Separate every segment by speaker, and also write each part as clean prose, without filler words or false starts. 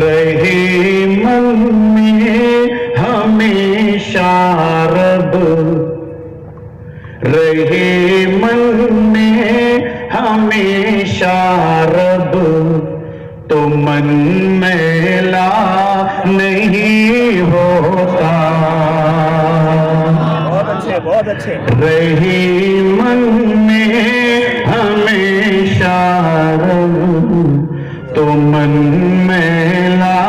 Speaker 1: رہے من میں ہمیشہ رب، رہے من میں ہمیشہ رب، تو من میلا نہیں ہوتا۔
Speaker 2: بہت اچھے۔
Speaker 1: رہی من میں ہمیشہ رب، تو من میلا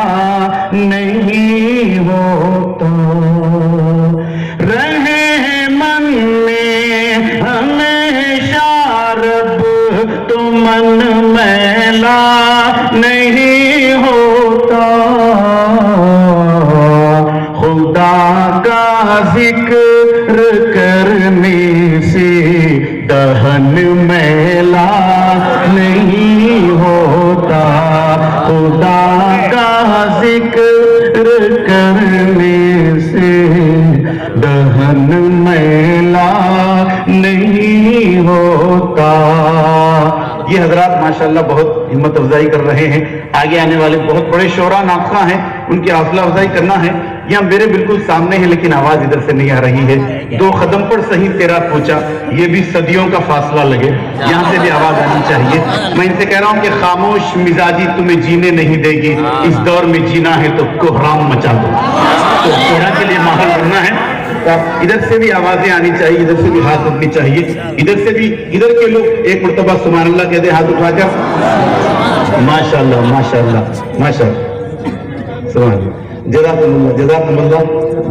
Speaker 1: نہیں ہوتا۔ رہے من میں ہمیشہ رب، تو من میلا نہیں ہوتا۔ خدا کا ذکر کرنے سے دہن میلا نہیں ہوتا۔ خدا کا ذکر کرنے سے دہن میلا نہیں ہوتا۔ یہ حضرات ماشاءاللہ بہت ہمت افزائی کر رہے ہیں۔ آگے آنے والے بہت بڑے شعراء ناطقہ ہیں، ان کی حوصلہ افزائی کرنا ہے۔ یہاں میرے بالکل سامنے ہیں لیکن آواز ادھر سے نہیں آ رہی ہے۔ دو قدم پر صحیح تیرا پوچھا، یہ بھی صدیوں کا فاصلہ لگے، یہاں سے بھی آواز آنی چاہیے۔ میں ان سے کہہ رہا ہوں کہ خاموش مزاجی تمہیں جینے نہیں دے گی، اس دور میں جینا ہے تو کوہرام مچا دو۔ تو کوہرا کے لیے ماحول بننا ہے۔ ادھر سے بھی آوازیں آنی چاہیے، ادھر سے بھی ہاتھ اٹھنی چاہیے، ادھر سے بھی، ادھر کے لوگ ایک مرتبہ سبحان اللہ کہتے ہیں ہاتھ اٹھا کر۔ ماشاءاللہ ماشاءاللہ ماشاءاللہ، سبحان اللہ، جزاکم اللہ جزاکم اللہ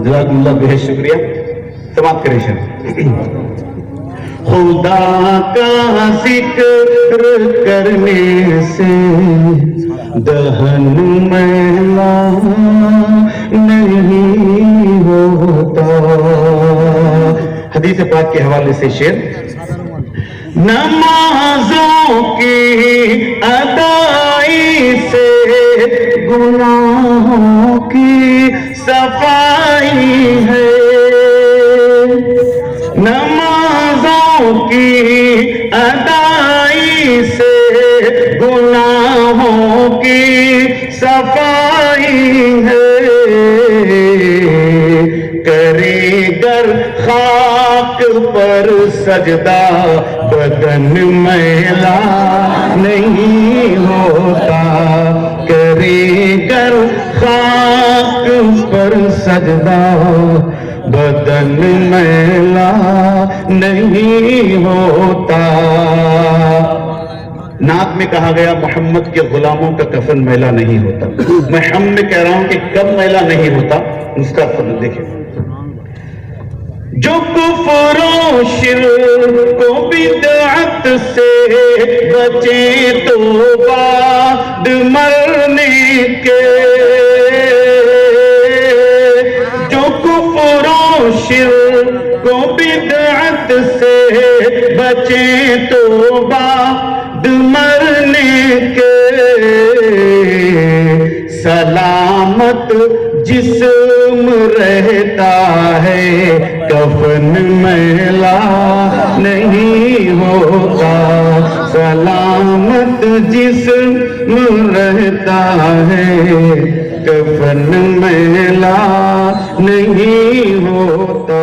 Speaker 1: جزاکم اللہ، بہت شکریہ۔ سماعت کریں شریف۔ خدا کا ذکر کرنے سے دہن میلا نہیں ہوتا۔ حدیث پاک کے حوالے سے شعر: نمازوں کی ادائی سے گناہوں کی صفائی ہے، نمازوں کی ادائی سے گناہوں کی صفائی ہے، کرے گر خاک پر سجدہ بدن میلا نہیں ہوتا، کرے گر خاک پر سجدہ بدن میلا نہیں ہوتا۔ نعت میں کہا گیا محمد کے غلاموں کا کفن میلا نہیں ہوتا۔ میں ہم میں کہہ رہا ہوں کہ کب میلا نہیں ہوتا، اس کا فرق دیکھیں۔ جو کفر و شرک و بدعت سے بچے تو بعد مرنے کے، جو کفر و شرک و بدعت سے بچے تو بعد مرنے کے، سلامت جسم رہتا ہے کفن میلا نہیں ہوتا، سلامت جسم رہتا ہے کفن میلا نہیں ہوتا۔